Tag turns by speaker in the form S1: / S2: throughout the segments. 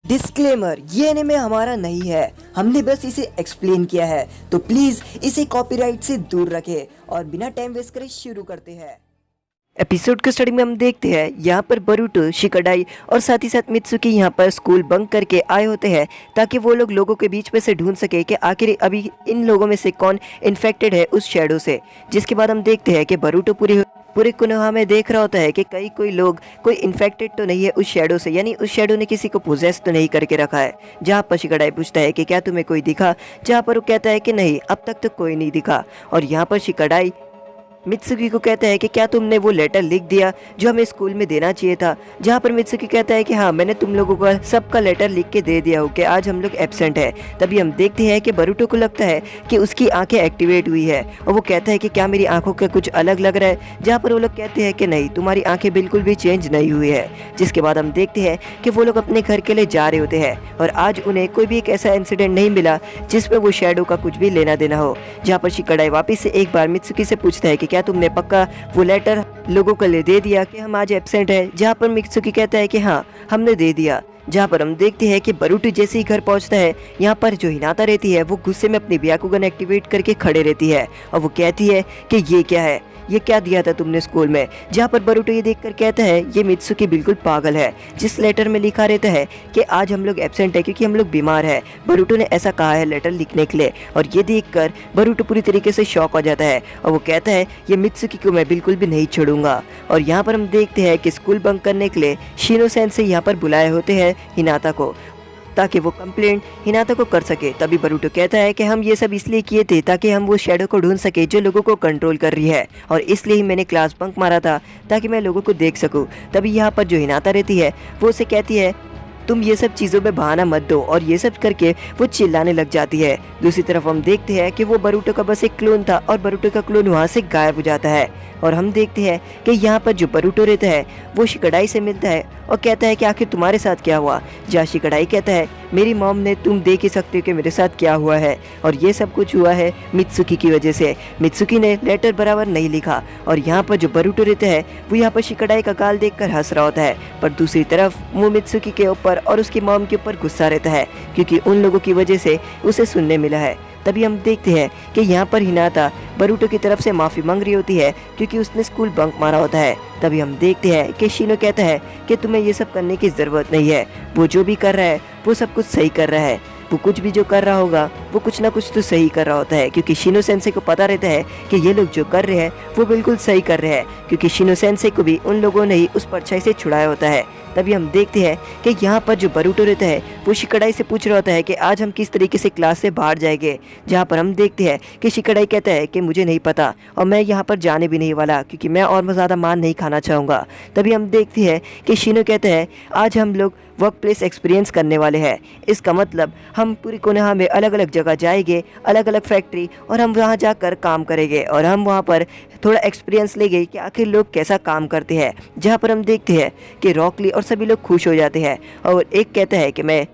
S1: Disclaimer, ये anime हमारा नहीं है, हमने बस इसे एक्सप्लेन किया है, तो प्लीज इसे कॉपीराइट से दूर रखें और बिना टाइम वेस्ट करे शुरू करते हैं। एपिसोड के स्टार्टिंग में हम देखते हैं यहाँ पर बरूटो, शिकाडाई और साथ ही साथ मित्सुकी यहाँ पर स्कूल बंक करके आए होते हैं ताकि वो लोगों के बीच में से ढूंढ सके कि आखिर अभी इन लोगों में से कौन इन्फेक्टेड है उस शैडो से। जिसके बाद हम देखते हैं कि बरूटो पूरे कोनोहा में देख रहा होता है कि कोई लोग कोई इन्फेक्टेड तो नहीं है उस शैडो से, यानी उस शैडो ने किसी को पोजेस तो नहीं करके रखा है। जहाँ पर शिकाडाई पूछता है कि क्या तुम्हें कोई दिखा, जहाँ पर वो कहता है कि नहीं, अब तक तो कोई नहीं दिखा। और यहाँ पर शिकाडाई मित्सुकी को कहता है कि क्या तुमने वो लेटर लिख दिया जो हमें स्कूल में देना चाहिए था। जहाँ पर मित्सुकी कहता है कि हाँ, मैंने तुम लोगों का सबका लेटर लिख के दे दिया हो कि आज हम लोग एब्सेंट है। तभी हम देखते हैं कि बरूटो को लगता है कि उसकी आंखें एक्टिवेट हुई है और वो कहता है कि क्या मेरी आंखों का कुछ अलग लग रहा है। जहाँ पर वो लोग कहते हैं कि नहीं, तुम्हारी आंखें बिल्कुल भी चेंज नहीं हुई है। जिसके बाद हम देखते हैं कि वो लोग अपने घर के लिए जा रहे होते हैं और आज उन्हें कोई भी एक ऐसा इंसिडेंट नहीं मिला जिसमें वो शैडो का कुछ भी लेना देना हो। जहाँ पर शिकाडाई वापिस से एक बार मित्सुकी से पूछता है कि क्या तुमने पक्का वो लेटर लोगों को ले दे दिया कि हम आज एब्सेंट है। जहाँ पर मित्सुकी कहता है कि हाँ, हमने दे दिया। जहाँ पर हम देखते हैं कि बरूटो जैसे ही घर पहुंचता है, यहाँ पर जो हिनाता रहती है वो गुस्से में अपनी ब्याकुगन एक्टिवेट करके खड़े रहती है और वो कहती है कि ये क्या है, ये क्या दिया था तुमने स्कूल में। जहाँ पर बरूटो ये देखकर कहता है ये मित्सुकी बिल्कुल पागल है, जिस लेटर में लिखा रहता है कि आज हम लोग एब्सेंट है क्योंकि हम लोग बीमार है। बरूटो ने ऐसा कहा है लेटर लिखने के लिए। और ये देखकर बरूटो पूरी तरीके से शॉक हो जाता है और वो कहता है ये मित्सुकी को मैं बिल्कुल भी नहीं छोड़ूंगा। और यहाँ पर हम देखते हैं कि स्कूल बंक करने के लिए शिनो सेंसेई यहाँ पर बुलाए होते हैं हिनाता को ताकि वो कंप्लेंट हिनाता को कर सके। तभी बरूटो कहता है कि हम ये सब इसलिए किए थे ताकि हम वो शैडो को ढूंढ सके जो लोगों को कंट्रोल कर रही है, और इसलिए ही मैंने क्लास बंक मारा था ताकि मैं लोगों को देख सकूं। तभी यहाँ पर जो हिनाता रहती है वो उसे कहती है तुम ये सब चीज़ों में बहाना मत दो, और ये सब करके वो चिल्लाने लग जाती है। दूसरी तरफ हम देखते हैं कि वो बरूटो का बस एक क्लोन था और बरूटो का क्लोन वहाँ से गायब हो जाता है। और हम देखते हैं कि यहाँ पर जो बरूटो रहता है वो शिकाडाई से मिलता है और कहता है कि आखिर तुम्हारे साथ क्या हुआ। जहाँ शिकाडाई कहता है मेरी मॉम ने, तुम देख ही सकते हो कि मेरे साथ क्या हुआ है, और ये सब कुछ हुआ है मित्सुकी की वजह से। मित्सुकी ने लेटर बराबर नहीं लिखा। और यहाँ पर जो बरूटो रहता है वो यहाँ पर शिकाडाई का गाल देखकर हंस रहा होता है, पर दूसरी तरफ वो मित्सुकी के ऊपर और उसकी मॉम के ऊपर गुस्सा रहता है क्योंकि उन लोगों की वजह से उसे सुनने मिला है। तभी हम देखते हैं कि यहाँ पर हिनाता बरूटो की तरफ से माफ़ी मांग रही होती है क्योंकि उसने स्कूल बंक मारा होता है। तभी हम देखते हैं कि शिनो कहता है कि तुम्हें ये सब करने की ज़रूरत नहीं है, वो जो भी कर रहा है वो सब कुछ सही कर रहा है, वो कुछ भी जो कर रहा होगा वो कुछ ना कुछ तो सही कर रहा होता है, क्योंकि शिनो सेंसेई को पता रहता है कि ये लोग जो कर रहे हैं वो बिल्कुल सही कर रहे हैं, क्योंकि शिनो सेंसेई को भी उन लोगों ने ही उस परछाई से छुड़ाया होता है। तभी हम देखते हैं कि यहाँ पर जो बरूटो रहता है वो शिकाडाई से पूछ रहा होता है कि आज हम किस तरीके से क्लास से बाहर जाएंगे। जहाँ पर हम देखते हैं कि शिकाडाई कहता है कि मुझे नहीं पता और मैं यहाँ पर जाने भी नहीं वाला क्योंकि मैं और ज़्यादा मान नहीं खाना चाहूँगा। तभी हम देखते हैं कि शिनो कहता है आज हम लोग वर्क प्लेस एक्सपीरियंस करने वाले हैं। इसका मतलब हम पूरी कोनोहा में अलग अलग जगह जाएंगे, अलग अलग फैक्ट्री, और हम वहाँ जाकर काम करेंगे और हम वहाँ पर थोड़ा एक्सपीरियंस लेंगे कि आखिर लोग कैसा काम करते हैं। जहाँ पर हम देखते हैं कि रॉकली और सभी लोग खुश हो जाते हैं और एक कहता है कि मैं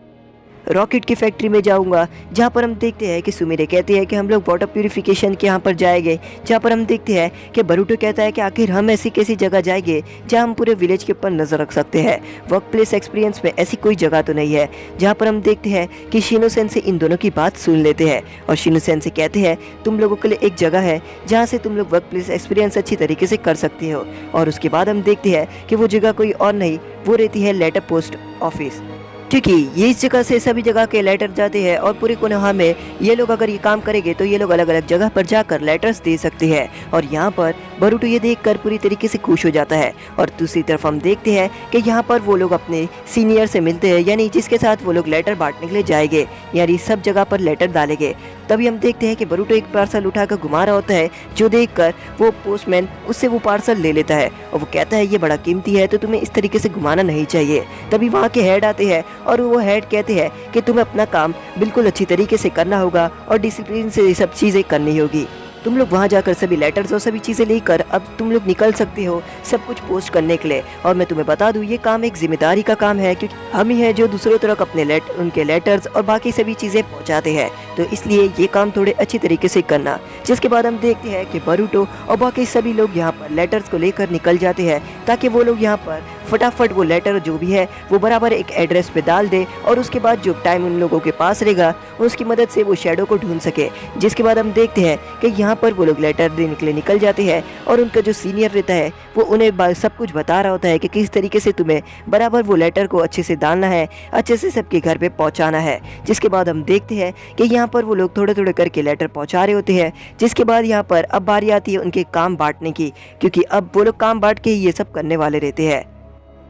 S1: रॉकेट की फैक्ट्री में जाऊंगा। जहाँ पर हम देखते हैं कि सुमिरे कहती है कि हम लोग वाटर प्यूरिफिकेशन के यहाँ पर जाएंगे। जहाँ पर हम देखते हैं कि बरूटो कहता है कि आखिर हम ऐसी कैसी जगह जाएंगे जहाँ हम पूरे विलेज के ऊपर नजर रख सकते हैं। वर्क प्लेस एक्सपीरियंस में ऐसी कोई जगह तो नहीं है। जहाँ पर हम देखते हैं कि शिनो सेंसेई इन दोनों की बात सुन लेते हैं और शिनो सेंसेई कहते हैं तुम लोगों के लिए एक जगह है जहाँ से तुम लोग वर्क प्लेस एक्सपीरियंस अच्छी तरीके से कर सकते हो। और उसके बाद हम देखते हैं कि वो जगह कोई और नहीं, वो रहती है लेटर पोस्ट ऑफिस, क्योंकि ये इस जगह से सभी जगह के लेटर जाते हैं और पूरी कोनोहा में ये लोग अगर ये काम करेंगे तो ये लोग अलग अलग जगह पर जाकर लेटर्स दे सकते हैं। और यहाँ पर बरूटो ये देखकर पूरी तरीके से खुश हो जाता है। और दूसरी तरफ हम देखते हैं कि यहाँ पर वो लोग अपने सीनियर से मिलते हैं, यानी जिसके साथ वो लोग लेटर बांटने के लिए जाएंगे, यानी सब जगह पर लेटर डालेंगे। तभी हम देखते हैं कि बरूटो एक पार्सल उठाकर घुमा रहा होता है, जो देखकर वो पोस्टमैन उससे वो पार्सल ले लेता है और वो कहता है ये बड़ा कीमती है तो तुम्हें इस तरीके से घुमाना नहीं चाहिए। तभी वहाँ के हेड आते हैं और वो हेड कहते हैं कि तुम्हें अपना काम बिल्कुल अच्छी तरीके से करना होगा और डिसिप्लिन से ये सब चीज़ें करनी होगी। तुम लोग वहाँ जाकर सभी लेटर्स और सभी चीज़ें लेकर अब तुम लोग निकल सकते हो सब कुछ पोस्ट करने के लिए। और मैं तुम्हें बता दूँ ये काम एक जिम्मेदारी का काम है क्योंकि हम ही है जो दूसरों तक अपने उनके लेटर्स और बाकी सभी चीज़ें पहुँचाते हैं। तो इसलिए ये काम थोड़े अच्छी तरीके से करना। जिसके बाद हम देखते हैं कि बरूटो और बाकी सभी लोग यहाँ पर लेटर्स को लेकर निकल जाते हैं ताकि वो लोग यहाँ पर फटाफट वो लेटर जो भी है वो बराबर एक एड्रेस पे डाल दे और उसके बाद जो टाइम उन लोगों के पास रहेगा उसकी मदद से वो शैडो को ढूंढ सके। जिसके बाद हम देखते हैं कि यहाँ पर वो लोग लेटर देने के लिए निकल जाते हैं और उनका जो सीनियर रहता है वो उन्हें सब कुछ बता रहा होता है कि किस तरीके से तुम्हें बराबर वो लेटर को अच्छे से डालना है, अच्छे से सबके घर पे पहुँचाना है। जिसके बाद हम देखते हैं कि यहाँ पर वो लोग थोड़े थोड़े करके लेटर पहुँचा रहे होते हैं। जिसके बाद यहाँ पर अब बारी आती है उनके काम बांटने की, क्योंकि अब वो लोग काम बांट के ही ये सब करने वाले रहते हैं।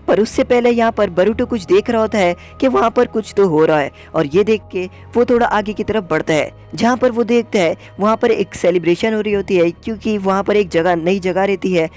S1: पर उससे पहले यहाँ पर बरूटो कुछ देख रहा होता है कि वहाँ पर कुछ तो हो रहा है और ये देख के वो थोड़ा आगे की तरफ बढ़ता है, जहाँ पर वो देखता है वहाँ पर एक सेलिब्रेशन हो रही होती है, क्योंकि वहाँ पर एक नई जगह रहती है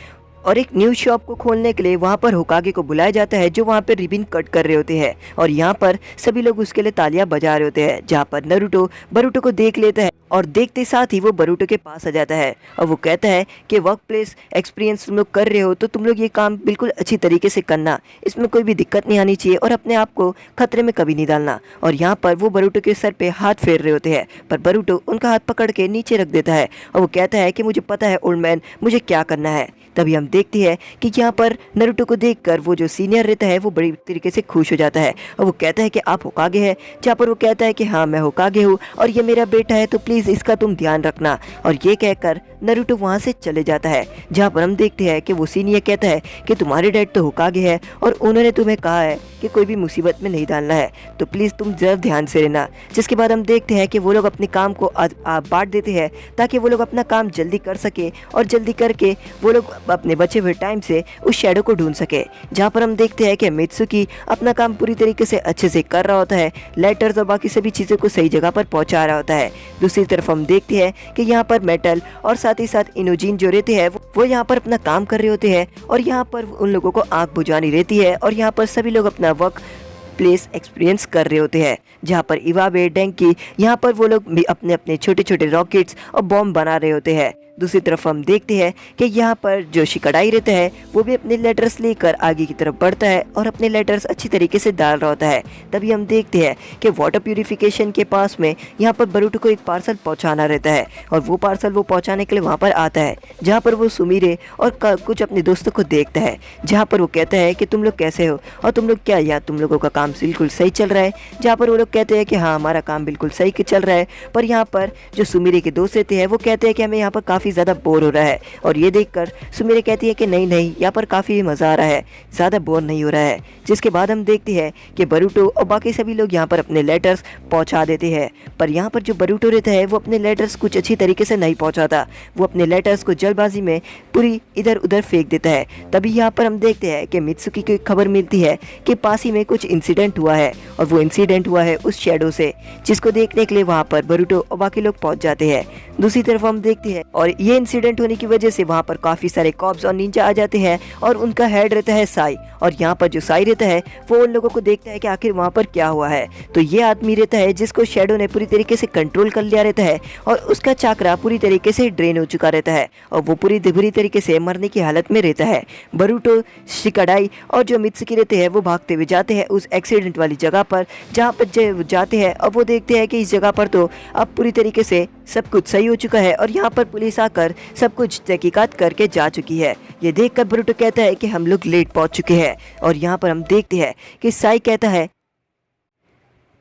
S1: और एक न्यू शॉप को खोलने के लिए वहाँ पर होकागे को बुलाया जाता है जो वहाँ पर रिबन कट कर रहे होते हैं और यहाँ पर सभी लोग उसके लिए तालियां बजा रहे होते हैं। जहाँ पर नारुतो बरूटो को देख लेता है और देखते साथ ही वो बरूटो के पास आ जाता है और वो कहता है कि वर्क प्लेस एक्सपीरियंस तुम लोग कर रहे हो तो तुम लोग ये काम बिल्कुल अच्छी तरीके से करना, इसमें कोई भी दिक्कत नहीं आनी चाहिए और अपने आप को खतरे में कभी नहीं डालना। और यहाँ पर वो बरूटो के सर पे हाथ फेर रहे होते हैं पर बरूटो उनका हाथ पकड़ के नीचे रख देता है और वो कहता है कि मुझे पता है ओल्ड मैन, मुझे क्या करना है। तभी हम देखते हैं कि यहाँ पर नारुतो को देखकर वो जो सीनियर रहता है वो बड़ी तरीके से खुश हो जाता है और वो कहता है कि आप होकागे हैं। जहाँ पर वो कहता है कि हाँ मैं होकागे हूँ और ये मेरा बेटा है तो प्लीज़ इसका तुम ध्यान रखना। और ये कहकर नारुतो वहाँ से चले जाता है। जहाँ पर हम देखते हैं कि वो सीनियर कहता है कि तुम्हारे डैड तो होकागे है और उन्होंने तुम्हें कहा है कि कोई भी मुसीबत में नहीं डालना है, तो प्लीज़ तुम ज़रा ध्यान से रहना। जिसके बाद हम देखते हैं कि वो लोग अपने काम को बांट देते हैं ताकि वो लोग अपना काम जल्दी कर सके और जल्दी करके वो लोग अपने बचे हुए टाइम से उस शैडो को ढूंढ सके। जहाँ पर हम देखते हैं कि मित्सुकी अपना काम पूरी तरीके से अच्छे से कर रहा होता है, लेटर्स और बाकी सभी चीज़ों को सही जगह पर पहुँचा रहा होता है। दूसरी तरफ हम देखते हैं कि यहाँ पर मेटल और साथ ही साथ इनोजिन जो रहते हैं वो यहाँ पर अपना काम कर रहे होते हैं और यहाँ पर उन लोगों को आग बुझानी रहती है और यहाँ पर सभी लोग अपना वर्क प्लेस एक्सपीरियंस कर रहे होते हैं। जहाँ पर इवाबे डेंकी यहाँ पर वो लोग भी अपने अपने छोटे छोटे रॉकेट्स और बॉम्ब बना रहे होते हैं। दूसरी तरफ हम देखते हैं कि यहाँ पर जो शिकाडाई रहता है वो भी अपने लेटर्स लेकर आगे की तरफ बढ़ता है और अपने लेटर्स अच्छी तरीके से डाल रहा होता है। तभी हम देखते हैं कि वाटर प्यूरिफिकेशन के पास में यहाँ पर बरूटो को एक पार्सल पहुँचाना रहता है और वो पार्सल वो पहुँचाने के लिए वहाँ पर आता है। जहाँ पर वो सुमीरे और कुछ अपने दोस्तों को देखता है, जहाँ पर वो कहता है कि तुम लोग कैसे हो और तुम लोग क्या यार तुम लोगों का काम बिल्कुल सही चल रहा है। जहाँ पर वो लोग कहते हैं कि हाँ हमारा काम बिल्कुल सही चल रहा है। पर यहाँ पर जो सुमीरे के दोस्त रहते हैं वो कहते हैं कि हमें यहाँ पर काफ़ी ज़्यादा बोर हो रहा है और ये देखकर सुमीरे कहती है कि नहीं नहीं यहाँ पर काफ़ी मज़ा आ रहा है, ज़्यादा बोर नहीं हो रहा है। जिसके बाद हम देखते हैं कि बरूटो और बाकी सभी लोग यहाँ पर अपने लेटर्स पहुँचा देते हैं। पर यहाँ पर जो बरूटो रहता है वो अपने लेटर्स कुछ अच्छी तरीके से नहीं पहुँचाता, वो अपने लेटर्स को जल्दबाजी में पूरी इधर उधर फेंक देता है। तभी यहाँ पर हम देखते हैं कि मित्सुकी को एक खबर मिलती है कि पास ही में कुछ इंसिडेंट हुआ है और वो इंसिडेंट हुआ है उस शैडो से, जिसको देखने के लिए वहाँ पर बरूटो और बाकी लोग पहुँच जाते हैं। दूसरी तरफ हम देखते हैं और ये इंसिडेंट होने की वजह से वहाँ पर काफ़ी सारे कॉप्स और निंजा आ जाते हैं और उनका हेड रहता है साई। और यहाँ पर जो साई रहता है वो उन लोगों को देखता है कि आखिर वहाँ पर क्या हुआ है। तो ये आदमी रहता है जिसको शैडो ने पूरी तरीके से कंट्रोल कर लिया रहता है और उसका चाकरा पूरी तरीके से ड्रेन हो चुका रहता है और वो पूरी बुरी तरीके से मरने की हालत में रहता है। बरूटो, शिकाडाई और जो मित्सुकी रहते हैं वो भागते हुए जाते हैं उस एक्सीडेंट वाली जगह पर, जहाँ पर जाते हैं और वो देखते हैं कि इस जगह पर तो अब पूरी तरीके से सब कुछ सही हो चुका है और यहाँ पर पुलिस आकर सब कुछ तहकीकात करके जा चुकी है। ये देखकर बरूटो कहता है कि हम लोग लेट पहुँच चुके हैं और यहाँ पर हम देखते हैं कि साई कहता है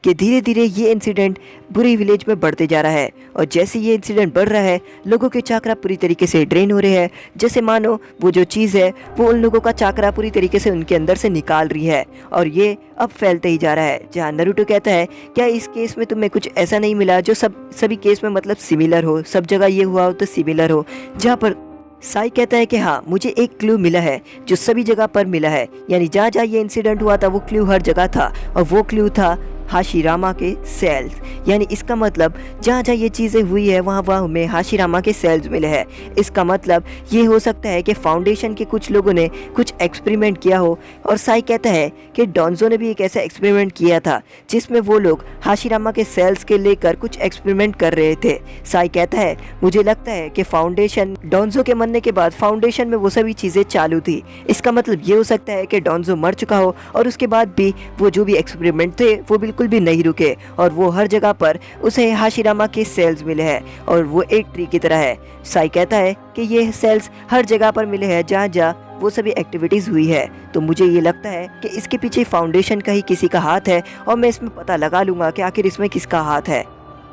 S1: कि धीरे धीरे ये इंसिडेंट पूरी विलेज में बढ़ते जा रहा है और जैसे ये इंसिडेंट बढ़ रहा है लोगों के चाकरा पूरी तरीके से ड्रेन हो रहे हैं, जैसे मानो वो जो चीज़ है वो उन लोगों का चाकरा पूरी तरीके से उनके अंदर से निकाल रही है और ये अब फैलते ही जा रहा है। जहाँ नारुतो कहता है क्या इस केस में तुम्हें कुछ ऐसा नहीं मिला जो सभी केस में मतलब सिमिलर हो, सब जगह ये हुआ हो तो सिमिलर हो। जहाँ पर साई कहता है कि हाँ मुझे एक क्लू मिला है जो सभी जगह पर मिला है, यानी जहाँ जहाँ ये इंसिडेंट हुआ था वो क्लू हर जगह था और वो क्लू था हाशिरामा के सेल्स। यानी इसका मतलब जहाँ जहाँ ये चीज़ें हुई है वहाँ वहाँ हमें हाशिरामा के सेल्स मिले हैं। इसका मतलब ये हो सकता है कि फाउंडेशन के कुछ लोगों ने कुछ एक्सपेरिमेंट किया हो। और साई कहता है कि डोंजो ने भी एक ऐसा एक्सपेरिमेंट किया था जिसमें वो लोग हाशिरामा के सेल्स के लेकर कुछ एक्सपेरिमेंट कर रहे थे। साई कहता है मुझे लगता है कि फाउंडेशन डोंजो के मरने के बाद फाउंडेशन में वो सभी चीज़ें चालू थी। इसका मतलब ये हो सकता है कि डोंजो मर चुका हो और उसके बाद भी वो जो भी एक्सपेरिमेंट थे वो बिल्कुल बिल्कुल भी नहीं रुके और वो हर जगह पर उसे हाशिरामा के सेल्स मिले हैं और वो एक ट्री की तरह है। साई कहता है कि ये सेल्स हर जगह पर मिले हैं जहाँ जहाँ वो सभी एक्टिविटीज हुई है। तो मुझे ये लगता है कि इसके पीछे फाउंडेशन का ही किसी का हाथ है और मैं इसमें पता लगा लूंगा कि आखिर इसमें किसका हाथ है।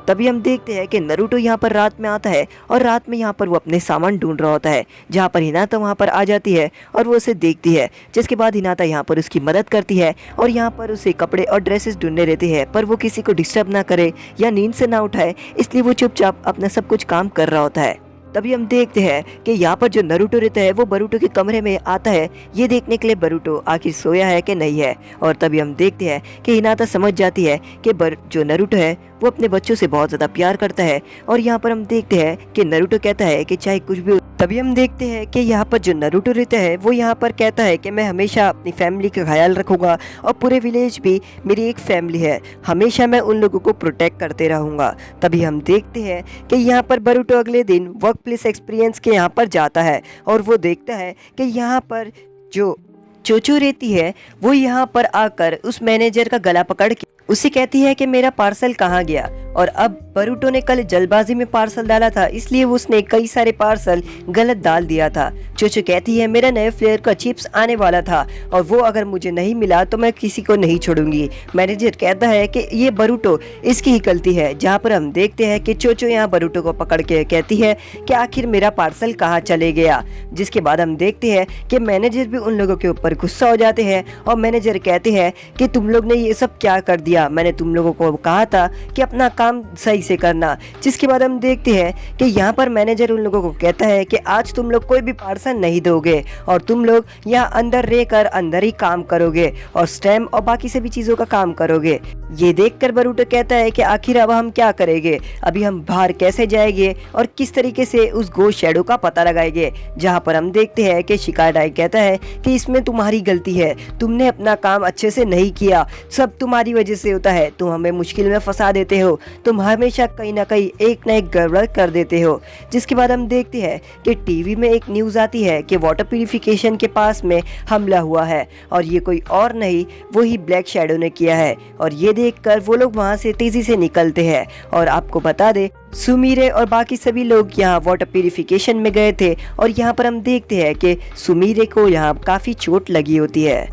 S1: तभी हम देखते हैं कि नरूटो यहाँ पर रात में आता है और रात में यहाँ पर वो अपने सामान ढूंढ रहा होता है, जहाँ पर हिनाता वहाँ पर आ जाती है और वो उसे देखती है। जिसके बाद हिनाता यहाँ पर उसकी मदद करती है और यहाँ पर उसे कपड़े और ड्रेसेस ढूंढने रहते हैं, पर वो किसी को डिस्टर्ब ना करे या नींद से ना उठाए, इसलिए वो चुपचाप अपना सब कुछ काम कर रहा होता है। तभी हम देखते हैं कि यहाँ पर जो नरूटो रहता है वो बरूटो के कमरे में आता है ये देखने के लिए बरूटो आखिर सोया है कि नहीं है। और तभी हम देखते हैं कि हिनाता समझ जाती है कि जो नरूटो है वो अपने बच्चों से बहुत ज़्यादा प्यार करता है। और यहाँ पर हम देखते हैं कि नरूटो कहता है कि चाहे कुछ भी हो। तभी हम देखते हैं कि यहाँ पर जो नरूटो रहता है वो यहाँ पर कहता है कि मैं हमेशा अपनी फैमिली का ख्याल रखूँगा और पूरे विलेज भी मेरी एक फैमिली है, हमेशा मैं उन लोगों को प्रोटेक्ट करते रहूँगा। तभी हम देखते हैं कि यहाँ पर बरूटो अगले दिन वर्क प्लेस एक्सपीरियंस के यहाँ पर जाता है और वो देखता है कि यहाँ पर जो चोचो रहती है वो यहाँ पर आकर उस मैनेजर का गला पकड़ के उसे कहती है कि मेरा पार्सल कहाँ गया। और अब बरूटो ने कल जल्दबाजी में पार्सल डाला था, इसलिए उसने कई सारे पार्सल गलत डाल दिया था। चोचो कहती है मेरा नए फ्लेवर का चिप्स आने वाला था और वो अगर मुझे नहीं मिला तो मैं किसी को नहीं छोड़ूंगी। मैनेजर कहता है कि ये बरूटो इसकी ही गलती है। जहाँ पर हम देखते हैं कि चोचो यहाँ बरूटो को पकड़ के कहती है कि आखिर मेरा पार्सल कहाँ चले गया। जिसके बाद हम देखते हैं कि मैनेजर भी उन लोगों के ऊपर गुस्सा हो जाते हैं और मैनेजर कहते हैं कि तुम लोग ने ये सब क्या कर दिया, मैंने तुम लोगों को कहा था कि अपना काम सही से करना। जिसके बाद हम देखते हैं कि यहाँ पर मैनेजर उन लोगों को कहता है कि आज तुम लोग कोई भी पार्सल नहीं दोगे और तुम लोग यहाँ अंदर रहकर अंदर ही काम करोगे और स्टैम्प और बाकी सभी चीज़ों का काम करोगे। ये देखकर बरूटो कहता है कि आखिर अब हम क्या करेंगे, अभी हम बाहर कैसे जाएंगे और किस तरीके से उस गोस्ट शैडो का पता लगाएंगे। जहाँ पर हम देखते हैं कि शिकाडाई कहता है कि इसमें तुम्हारी गलती है, तुमने अपना काम अच्छे से नहीं किया, सब तुम्हारी वजह से होता है, तुम हमें मुश्किल में फंसा देते हो, तुम हमेशा कहीं ना कहीं एक ना एक गड़बड़ कर देते हो। जिसके बाद हम देखते हैं कि टीवी में एक न्यूज़ आती है कि वाटर प्यूरिफिकेशन के पास में हमला हुआ है और ये कोई और नहीं वही ब्लैक शैडो ने किया है। और ये देखकर वो लोग वहाँ से तेजी से निकलते हैं। और आपको बता दे सुमीरे और बाकी सभी लोग यहाँ वाटर प्यूरिफिकेशन में गए थे और यहाँ पर हम देखते हैं कि सुमीरे को यहाँ काफ़ी चोट लगी होती है।